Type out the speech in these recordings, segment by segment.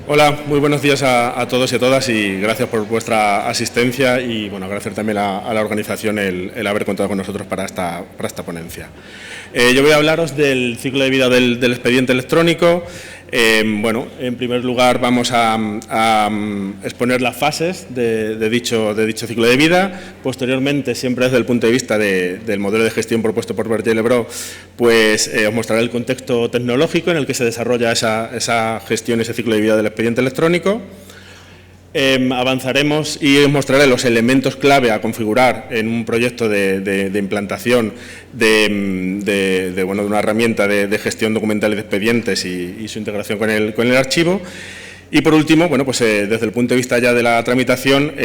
Hola, muy buenos días a todos y a todas y gracias por vuestra asistencia y bueno, agradecer también a la organización el haber contado con nosotros para esta ponencia. Yo voy a hablaros del ciclo de vida del expediente electrónico. Bueno, en primer lugar vamos a exponer las fases de dicho ciclo de vida. Posteriormente, siempre desde el punto de vista del modelo de gestión propuesto por Berger-Lebro, pues os mostraré el contexto tecnológico en el que se desarrolla esa gestión, ese ciclo de vida del expediente electrónico. Avanzaremos y os mostraré los elementos clave a configurar en un proyecto de implantación de una herramienta de gestión documental y de expedientes y su integración con el archivo. Y por último, bueno, pues desde el punto de vista ya de la tramitación,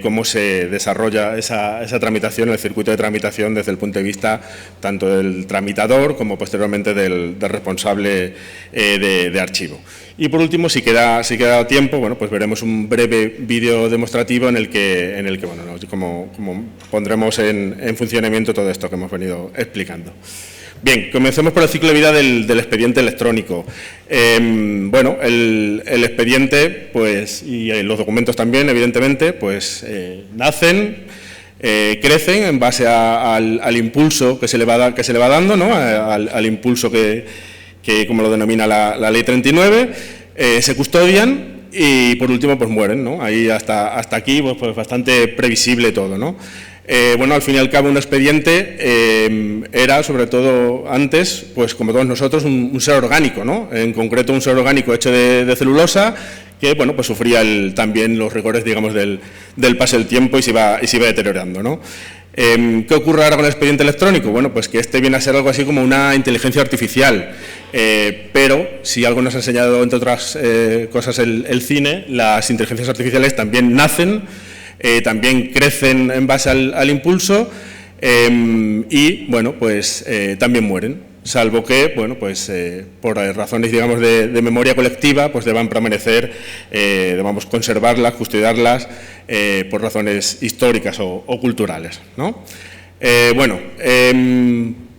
cómo se desarrolla esa tramitación, el circuito de tramitación desde el punto de vista tanto del tramitador como posteriormente del responsable de archivo. Y por último, si queda tiempo, bueno, pues veremos un breve vídeo demostrativo en el que bueno, como pondremos en funcionamiento todo esto que hemos venido explicando. Bien, comencemos por el ciclo de vida del expediente electrónico. Bueno, el expediente, pues, y los documentos también, evidentemente, pues nacen, crecen en base al impulso que se le va dando, ¿no? Al impulso que como lo denomina la Ley 39, se custodian y por último pues mueren, ¿no? Ahí hasta aquí pues bastante previsible todo, ¿no? Bueno, al fin y al cabo un expediente era, sobre todo antes, pues como todos nosotros, un ser orgánico, ¿no? En concreto un ser orgánico hecho de celulosa que, bueno, pues sufría también los rigores, digamos, del paso del tiempo y se iba deteriorando, ¿no? ¿Qué ocurre ahora con el expediente electrónico? Bueno, pues que este viene a ser algo así como una inteligencia artificial, pero si algo nos ha enseñado, entre otras cosas, el cine, las inteligencias artificiales también nacen, también crecen en base al impulso y, bueno, pues también mueren. Salvo que, bueno, pues por razones, digamos, de memoria colectiva, pues deban permanecer, debamos conservarlas, custodiarlas, por razones históricas o culturales, ¿no? Bueno,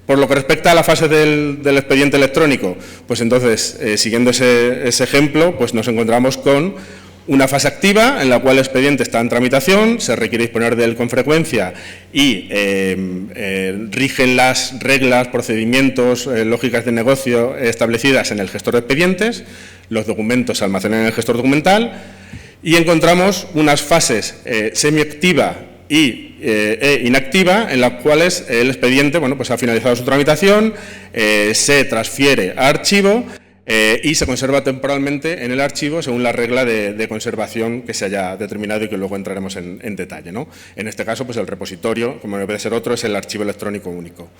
por lo que respecta a la fase del expediente electrónico, pues entonces, siguiendo ese ejemplo, pues nos encontramos con una fase activa en la cual el expediente está en tramitación, se requiere disponer de él con frecuencia y rigen las reglas, procedimientos, lógicas de negocio establecidas en el gestor de expedientes, los documentos se almacenan en el gestor documental y encontramos unas fases semiactiva e inactiva en las cuales el expediente, bueno, pues ha finalizado su tramitación, se transfiere a archivo y se conserva temporalmente en el archivo según la regla de conservación que se haya determinado y que luego entraremos en detalle, ¿no? En este caso, pues el repositorio, como no puede ser otro, es el archivo electrónico único.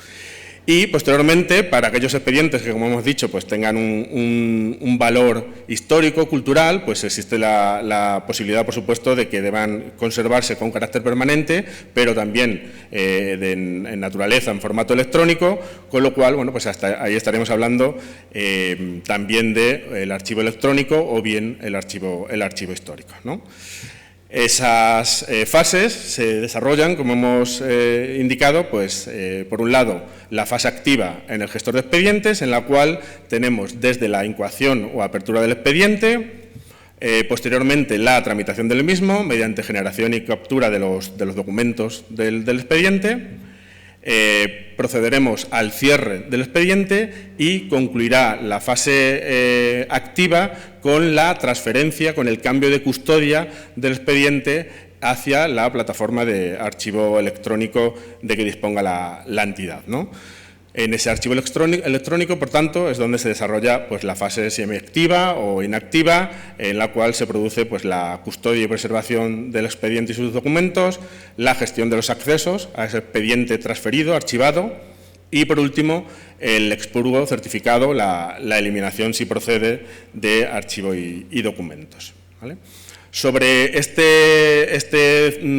Y posteriormente, para aquellos expedientes que, como hemos dicho, pues tengan un valor histórico, cultural, pues existe la posibilidad, por supuesto, de que deban conservarse con carácter permanente, pero también en naturaleza, en formato electrónico, con lo cual, bueno, pues hasta ahí estaremos hablando también del archivo electrónico o bien el archivo histórico, ¿no? Esas fases se desarrollan, como hemos indicado, pues por un lado la fase activa en el gestor de expedientes, en la cual tenemos desde la incoación o apertura del expediente, posteriormente la tramitación del mismo mediante generación y captura de los documentos del expediente. Procederemos al cierre del expediente y concluirá la fase activa con la transferencia, con el cambio de custodia del expediente hacia la plataforma de archivo electrónico de que disponga la entidad, ¿no? En ese archivo electrónico, por tanto, es donde se desarrolla pues, la fase semiactiva o inactiva, en la cual se produce pues, la custodia y preservación del expediente y sus documentos, la gestión de los accesos a ese expediente transferido, archivado, y, por último, el expurgo certificado, la eliminación, si procede, de archivo y documentos, ¿vale? Sobre este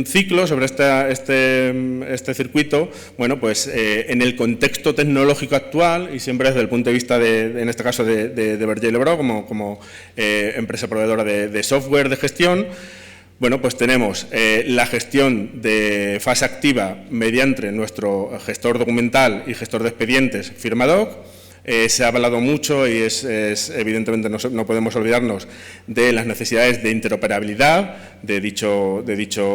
ciclo, sobre este circuito, bueno, pues en el contexto tecnológico actual y siempre desde el punto de vista, en este caso, de Berger-Lebro como empresa proveedora de software de gestión, bueno, pues tenemos la gestión de fase activa mediante nuestro gestor documental y gestor de expedientes Firmadoc. se ha hablado mucho y evidentemente no podemos olvidarnos de las necesidades de interoperabilidad de dicho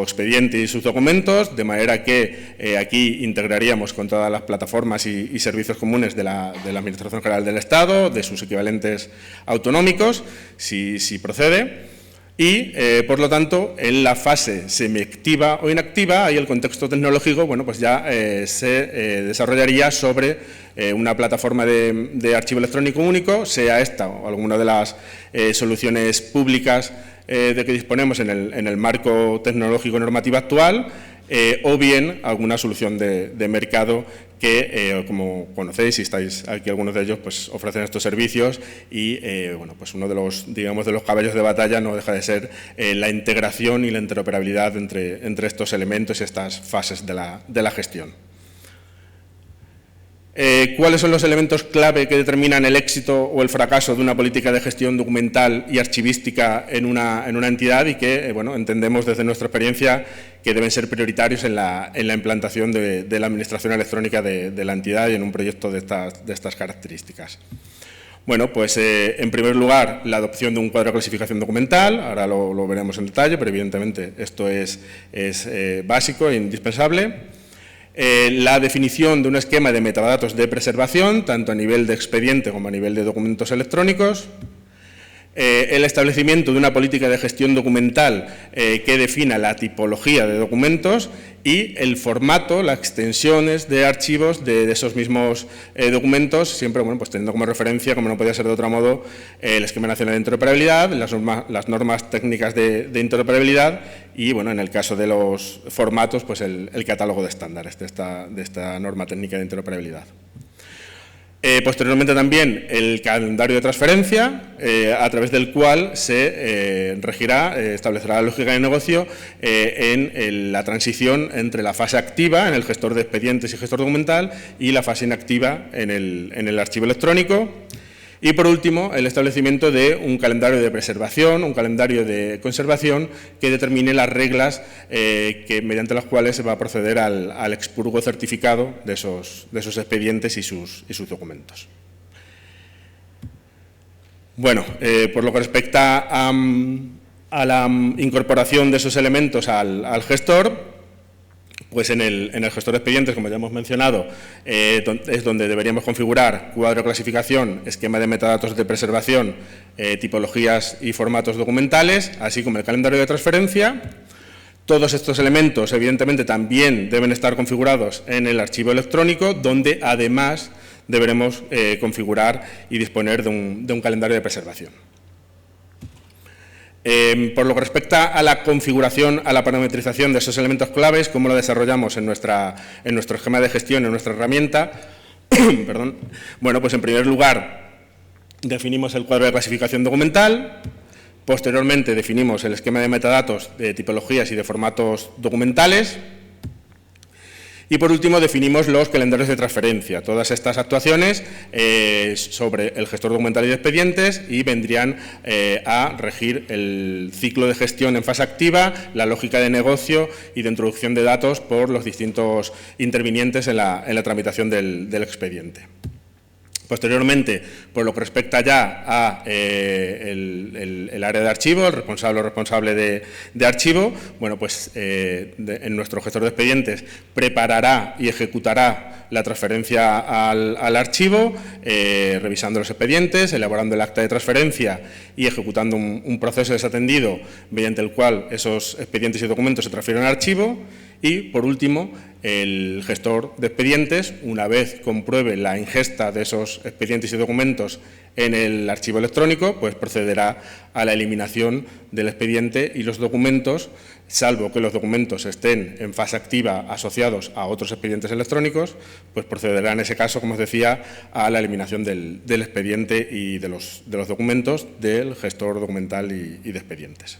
expediente y sus documentos, de manera que aquí integraríamos con todas las plataformas y servicios comunes de la Administración General del Estado, de sus equivalentes autonómicos, si procede. Y, por lo tanto, en la fase semiactiva o inactiva, ahí el contexto tecnológico, bueno, pues ya se desarrollaría sobre una plataforma de archivo electrónico único, sea esta o alguna de las soluciones públicas de que disponemos en el marco tecnológico normativo actual, o bien alguna solución de mercado que, como conocéis, si estáis aquí algunos de ellos, pues ofrecen estos servicios y, bueno, pues uno de los caballos de batalla no deja de ser la integración y la interoperabilidad entre estos elementos y estas fases de la gestión. ¿Cuáles son los elementos clave que determinan el éxito o el fracaso de una política de gestión documental y archivística en una entidad y que, bueno, entendemos desde nuestra experiencia que deben ser prioritarios en la implantación de la administración electrónica de la entidad y en un proyecto de estas características? Bueno, pues en primer lugar, la adopción de un cuadro de clasificación documental, ahora lo veremos en detalle, pero evidentemente esto es básico e indispensable. La definición de un esquema de metadatos de preservación, tanto a nivel de expediente como a nivel de documentos electrónicos. El establecimiento de una política de gestión documental que defina la tipología de documentos y el formato, las extensiones de archivos de esos mismos documentos, siempre, bueno, pues teniendo como referencia, como no podía ser de otro modo, el Esquema Nacional de Interoperabilidad, las normas técnicas de interoperabilidad y, bueno, en el caso de los formatos, pues el catálogo de estándares de esta norma técnica de interoperabilidad. Posteriormente también el calendario de transferencia, a través del cual se establecerá la lógica de negocio en la transición entre la fase activa en el gestor de expedientes y gestor documental y la fase inactiva en el archivo electrónico. Y, por último, el establecimiento de un calendario de preservación, un calendario de conservación que determine las reglas mediante las cuales se va a proceder al expurgo certificado de esos expedientes y sus documentos. Bueno, por lo que respecta a la incorporación de esos elementos al gestor, pues en el gestor de expedientes, como ya hemos mencionado, es donde deberíamos configurar cuadro de clasificación, esquema de metadatos de preservación, tipologías y formatos documentales, así como el calendario de transferencia. Todos estos elementos, evidentemente, también deben estar configurados en el archivo electrónico, donde además deberemos configurar y disponer de un calendario de preservación. Por lo que respecta a la configuración, a la parametrización de esos elementos claves, cómo lo desarrollamos en nuestro esquema de gestión, en nuestra herramienta, perdón. Bueno, pues en primer lugar definimos el cuadro de clasificación documental, posteriormente definimos el esquema de metadatos de tipologías y de formatos documentales. Y, por último, definimos los calendarios de transferencia. Todas estas actuaciones sobre el gestor documental y de expedientes y vendrían a regir el ciclo de gestión en fase activa, la lógica de negocio y de introducción de datos por los distintos intervinientes en la tramitación del expediente. Posteriormente, por lo que respecta ya a el área de archivo, el responsable o responsable de archivo, bueno, pues en nuestro gestor de expedientes preparará y ejecutará la transferencia al archivo, revisando los expedientes, elaborando el acta de transferencia y ejecutando un proceso desatendido mediante el cual esos expedientes y documentos se transfieren al archivo. Y, por último, el gestor de expedientes, una vez compruebe la ingesta de esos expedientes y documentos en el archivo electrónico, pues procederá a la eliminación del expediente y los documentos, salvo que los documentos estén en fase activa asociados a otros expedientes electrónicos, pues procederá en ese caso, como os decía, a la eliminación del expediente y de los documentos del gestor documental y de expedientes.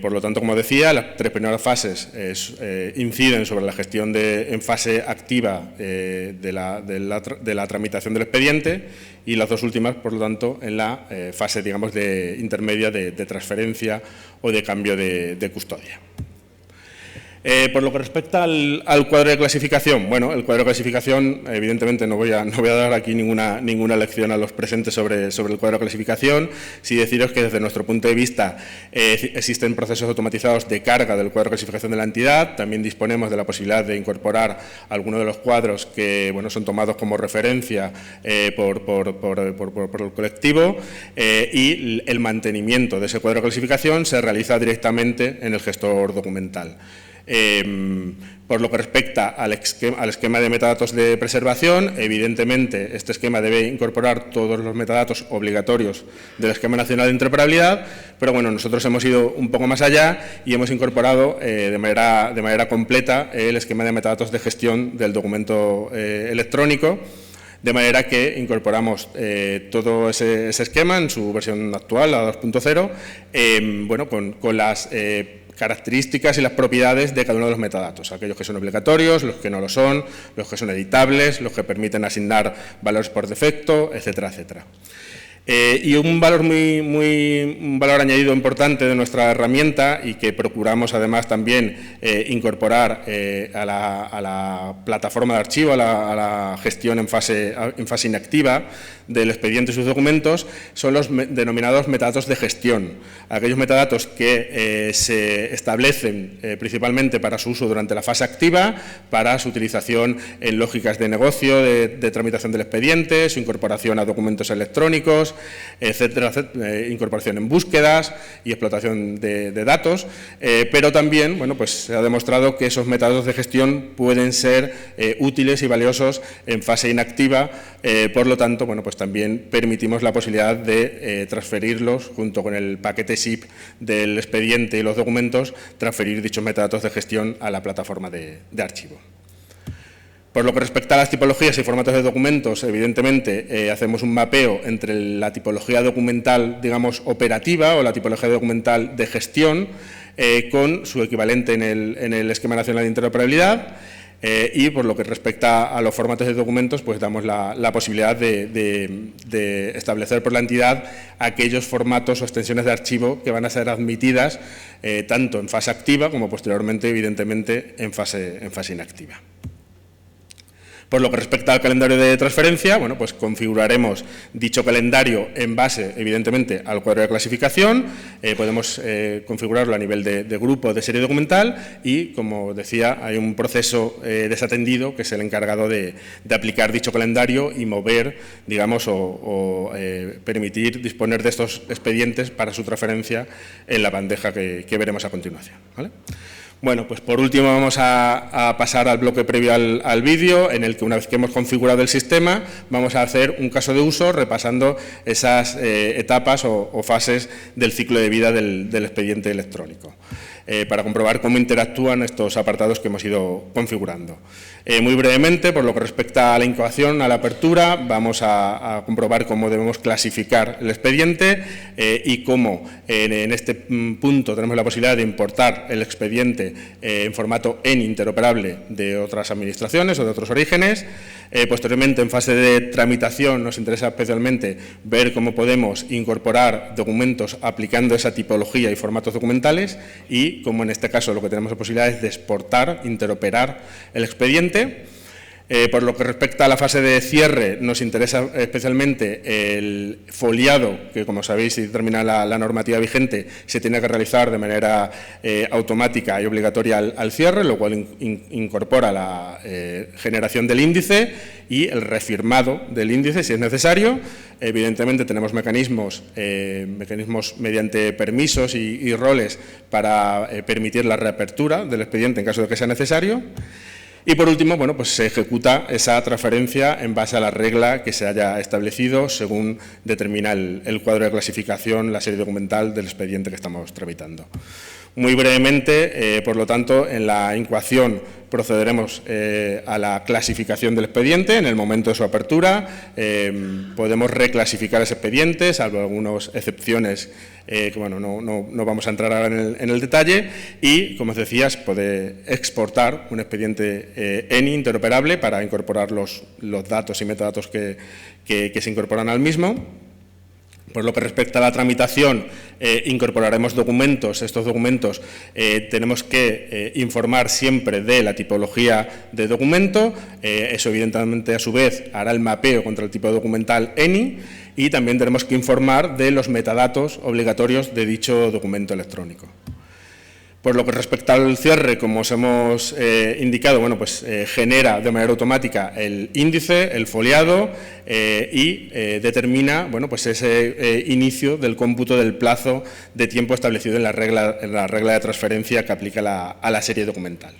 Por lo tanto, como decía, las tres primeras fases inciden sobre la gestión en fase activa de la tramitación del expediente y las dos últimas, por lo tanto, en la fase, digamos, intermedia de transferencia o de cambio de custodia. Por lo que respecta al cuadro de clasificación, bueno, el cuadro de clasificación, evidentemente no voy a dar aquí ninguna lección a los presentes sobre el cuadro de clasificación. Sí deciros que desde nuestro punto de vista existen procesos automatizados de carga del cuadro de clasificación de la entidad. También disponemos de la posibilidad de incorporar algunos de los cuadros que, bueno, son tomados como referencia por el colectivo, y el mantenimiento de ese cuadro de clasificación se realiza directamente en el gestor documental. Por lo que respecta al esquema de metadatos de preservación, evidentemente este esquema debe incorporar todos los metadatos obligatorios del Esquema Nacional de Interoperabilidad, pero bueno, nosotros hemos ido un poco más allá y hemos incorporado de manera completa el esquema de metadatos de gestión del documento electrónico, de manera que incorporamos todo ese esquema en su versión actual, la 2.0, bueno, con las características y las propiedades de cada uno de los metadatos, aquellos que son obligatorios, los que no lo son, los que son editables, los que permiten asignar valores por defecto, etcétera, etcétera. Y un valor añadido importante de nuestra herramienta, y que procuramos además también incorporar a la plataforma de archivo, a la gestión en fase inactiva del expediente y sus documentos, son los denominados metadatos de gestión, aquellos metadatos que se establecen principalmente para su uso durante la fase activa, para su utilización en lógicas de negocio, de tramitación del expediente, su incorporación a documentos electrónicos, etcétera, incorporación en búsquedas y explotación de datos, pero también, bueno, pues se ha demostrado que esos metadatos de gestión pueden ser útiles y valiosos en fase inactiva, por lo tanto, bueno, pues también permitimos la posibilidad de transferirlos junto con el paquete zip del expediente y los documentos, transferir dichos metadatos de gestión a la plataforma de archivo. Por lo que respecta a las tipologías y formatos de documentos, evidentemente hacemos un mapeo entre la tipología documental, digamos, operativa, o la tipología documental de gestión, con su equivalente en el Esquema Nacional de Interoperabilidad. Y por lo que respecta a los formatos de documentos, pues damos la posibilidad de establecer por la entidad aquellos formatos o extensiones de archivo que van a ser admitidas tanto en fase activa como posteriormente, evidentemente, en fase inactiva. Por lo que respecta al calendario de transferencia, bueno, pues configuraremos dicho calendario en base, evidentemente, al cuadro de clasificación. Podemos configurarlo a nivel de grupo, de serie documental, y, como decía, hay un proceso desatendido que es el encargado de aplicar dicho calendario y mover, digamos, o permitir disponer de estos expedientes para su transferencia en la bandeja que veremos a continuación, ¿vale? Bueno, pues por último vamos a pasar al bloque previo al vídeo, en el que, una vez que hemos configurado el sistema, vamos a hacer un caso de uso repasando esas etapas o fases del ciclo de vida del expediente electrónico, para comprobar cómo interactúan estos apartados que hemos ido configurando. Muy brevemente, por lo que respecta a la incoación, a la apertura, vamos a comprobar cómo debemos clasificar el expediente y cómo en este punto tenemos la posibilidad de importar el expediente en formato ENI interoperable de otras administraciones o de otros orígenes. Posteriormente, en fase de tramitación, nos interesa especialmente ver cómo podemos incorporar documentos aplicando esa tipología y formatos documentales, y cómo en este caso lo que tenemos la posibilidad es de exportar, interoperar el expediente. Por lo que respecta a la fase de cierre, nos interesa especialmente el foliado, que, como sabéis, y determina la normativa vigente, se tiene que realizar de manera automática y obligatoria al cierre, lo cual incorpora la generación del índice y el refirmado del índice, si es necesario. Evidentemente tenemos mecanismos mediante permisos y roles para permitir la reapertura del expediente en caso de que sea necesario. Y por último, bueno, pues se ejecuta esa transferencia en base a la regla que se haya establecido según determina el cuadro de clasificación, la serie documental del expediente que estamos tramitando. Muy brevemente, por lo tanto, en la incoación procederemos a la clasificación del expediente en el momento de su apertura. Podemos reclasificar ese expediente, salvo algunas excepciones que, bueno, no vamos a entrar ahora en el detalle, y, como os decía, se puede exportar un expediente ENI interoperable para incorporar los datos y metadatos que se incorporan al mismo. Por lo que respecta a la tramitación, incorporaremos documentos. Estos documentos tenemos que informar siempre de la tipología de documento. Eso, evidentemente, a su vez, hará el mapeo contra el tipo documental ENI, y también tenemos que informar de los metadatos obligatorios de dicho documento electrónico. Por lo que respecta al cierre, como os hemos indicado, bueno, pues genera de manera automática el índice, el foliado y determina, bueno, pues ese inicio del cómputo del plazo de tiempo establecido en la regla de transferencia que aplica a la serie documental.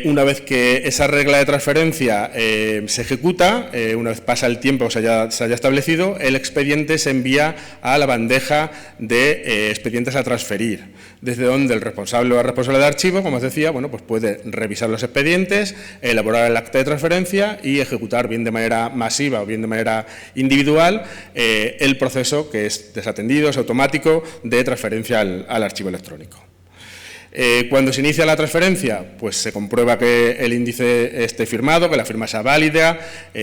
Una vez que esa regla de transferencia se ejecuta, una vez pasa el tiempo que se haya establecido, el expediente se envía a la bandeja de expedientes a transferir, desde donde el responsable o la responsable de archivo, como os decía, bueno, pues puede revisar los expedientes, elaborar el acta de transferencia y ejecutar, bien de manera masiva o bien de manera individual, el proceso que es desatendido, es automático, de transferencia al archivo electrónico. Cuando se inicia la transferencia, pues se comprueba que el índice esté firmado, que la firma sea válida,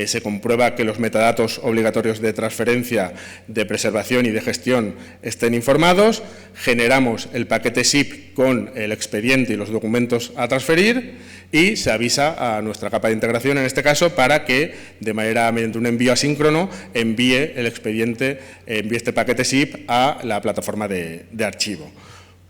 se comprueba que los metadatos obligatorios de transferencia, de preservación y de gestión estén informados, generamos el paquete SIP con el expediente y los documentos a transferir y se avisa a nuestra capa de integración, en este caso, para que, de manera mediante un envío asíncrono, envíe el expediente, envíe este paquete SIP a la plataforma de archivo.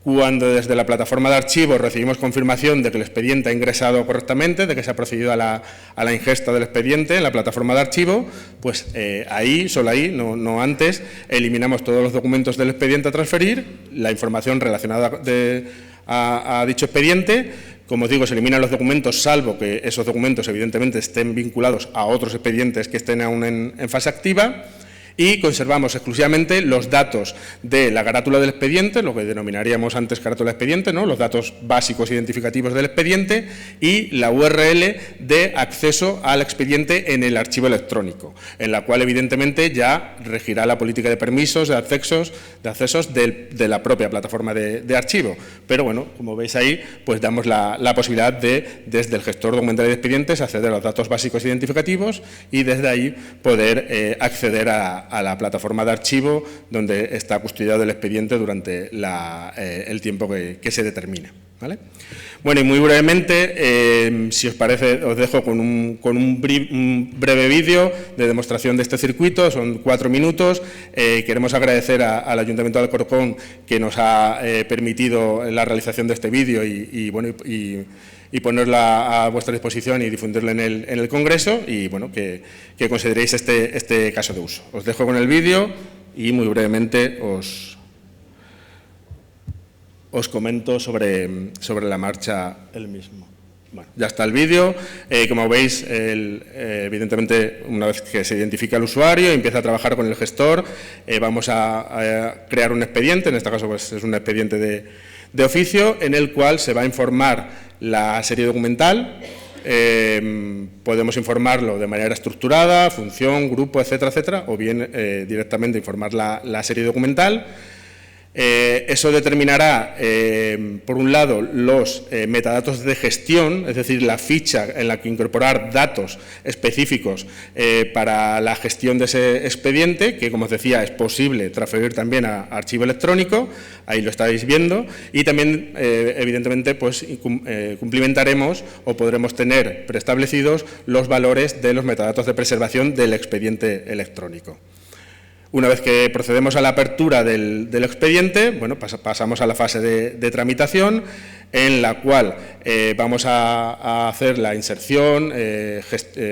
Cuando desde la plataforma de archivos recibimos confirmación de que el expediente ha ingresado correctamente, de que se ha procedido a la ingesta del expediente en la plataforma de archivo, pues ahí, solo ahí, no antes, eliminamos todos los documentos del expediente a transferir, la información relacionada a dicho expediente. Como os digo, se eliminan los documentos, salvo que esos documentos, evidentemente, estén vinculados a otros expedientes que estén aún en fase activa. Y conservamos exclusivamente los datos de la carátula del expediente, lo que denominaríamos antes carátula de expediente, ¿no? Los datos básicos identificativos del expediente y la URL de acceso al expediente en el archivo electrónico, en la cual evidentemente ya regirá la política de permisos, de accesos de la propia plataforma de archivo. Pero bueno, como veis ahí, pues damos la posibilidad de, desde el gestor documental de expedientes, acceder a los datos básicos identificativos y desde ahí poder acceder a la plataforma de archivo donde está custodiado el expediente durante el tiempo que se determine, ¿vale? Bueno, y muy brevemente, si os parece, os dejo con un breve vídeo de demostración de este circuito, son 4 minutos. Queremos agradecer al Ayuntamiento de Alcorcón que nos ha permitido la realización de este vídeo y ponerla a vuestra disposición y difundirla en el Congreso y bueno, que consideréis este caso de uso. Os dejo con el vídeo y muy brevemente os comento sobre la marcha el mismo. Bueno, ya está el vídeo. Como veis, evidentemente, una vez que se identifica el usuario y empieza a trabajar con el gestor, vamos a crear un expediente, en este caso pues, es un expediente de oficio, en el cual se va a informar la serie documental. Podemos informarlo de manera estructurada, función, grupo, etcétera, etcétera, o bien directamente informar la serie documental. Eso determinará, por un lado, los metadatos de gestión, es decir, la ficha en la que incorporar datos específicos para la gestión de ese expediente, que, como os decía, es posible transferir también a archivo electrónico, ahí lo estáis viendo, y también, evidentemente, pues, cumplimentaremos o podremos tener preestablecidos los valores de los metadatos de preservación del expediente electrónico. Una vez que procedemos a la apertura del expediente, bueno, pasamos a la fase de tramitación, en la cual vamos a hacer la inserción,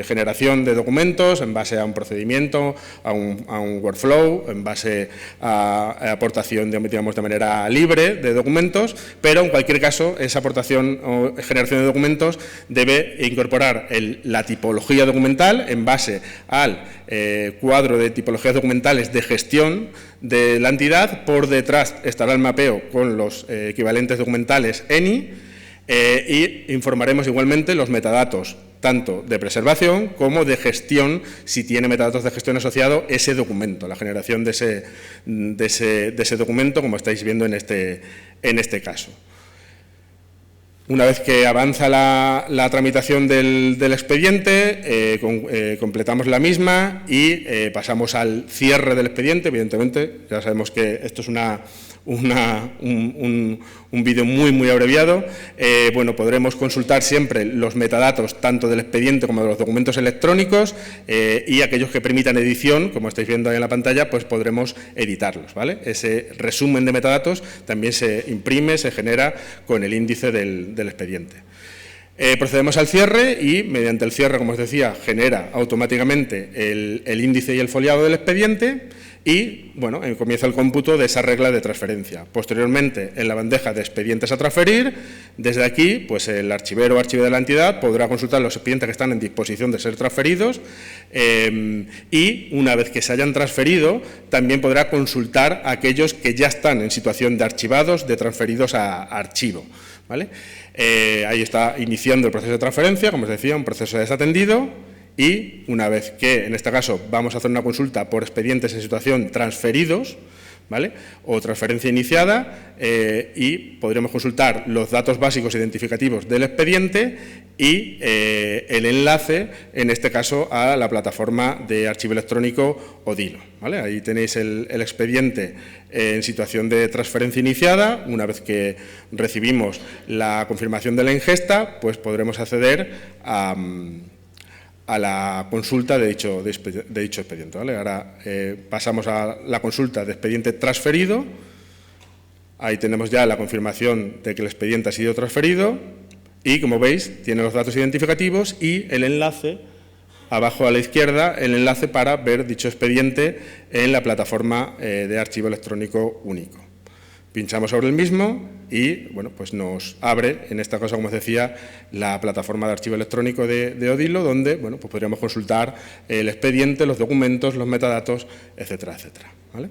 generación de documentos en base a un procedimiento, a un workflow, en base a aportación, digamos, de manera libre de documentos, pero en cualquier caso esa aportación o generación de documentos debe incorporar la tipología documental en base al cuadro de tipologías documentales de gestión de la entidad. Por detrás estará el mapeo con los equivalentes documentales ENI y informaremos igualmente los metadatos tanto de preservación como de gestión, si tiene metadatos de gestión asociado ese documento, la generación de ese, de, ese documento, como estáis viendo en este caso. Una vez que avanza la tramitación del expediente, completamos la misma y pasamos al cierre del expediente. Evidentemente, ya sabemos que esto es un vídeo muy abreviado. Bueno, podremos consultar siempre los metadatos tanto del expediente como de los documentos electrónicos y aquellos que permitan edición, como estáis viendo ahí en la pantalla, pues podremos editarlos, ¿vale? Ese resumen de metadatos también se imprime, se genera con el índice del expediente. Procedemos al cierre y, mediante el cierre, como os decía, genera automáticamente el índice y el foliado del expediente y, bueno, comienza el cómputo de esa regla de transferencia. Posteriormente, en la bandeja de expedientes a transferir, desde aquí, pues el archivero o archivera de la entidad podrá consultar los expedientes que están en disposición de ser transferidos y, una vez que se hayan transferido, también podrá consultar aquellos que ya están en situación de archivados, de transferidos a archivo, ¿vale? Ahí está iniciando el proceso de transferencia, como os decía, un proceso desatendido y una vez que, en este caso, vamos a hacer una consulta por expedientes en situación transferidos, ¿vale?, o transferencia iniciada y podremos consultar los datos básicos identificativos del expediente y el enlace, en este caso, a la plataforma de archivo electrónico Odilo, ¿vale? Ahí tenéis el expediente en situación de transferencia iniciada. Una vez que recibimos la confirmación de la ingesta, pues podremos acceder a la consulta de dicho expediente, ¿vale? Ahora pasamos a la consulta de expediente transferido. Ahí tenemos ya la confirmación de que el expediente ha sido transferido y, como veis, tiene los datos identificativos y el enlace, abajo a la izquierda, el enlace para ver dicho expediente en la plataforma de archivo electrónico único. Pinchamos sobre el mismo y, bueno, pues nos abre, en esta cosa, como os decía, la plataforma de archivo electrónico de Odilo, donde, bueno, pues podríamos consultar el expediente, los documentos, los metadatos, etcétera, etcétera, ¿vale?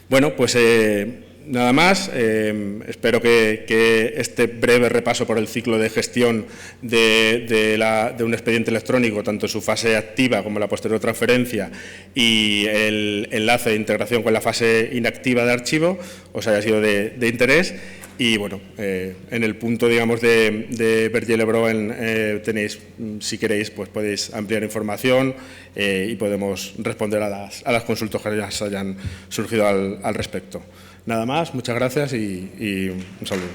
Bueno, pues nada más. Espero que este breve repaso por el ciclo de gestión de un expediente electrónico, tanto en su fase activa como la posterior transferencia y el enlace de integración con la fase inactiva de archivo, os haya sido de interés. Y, bueno, en el punto, digamos, de Bergele-Broen tenéis, si queréis, pues podéis ampliar información y podemos responder a las consultas que ya hayan surgido al respecto. Nada más, muchas gracias y un saludo.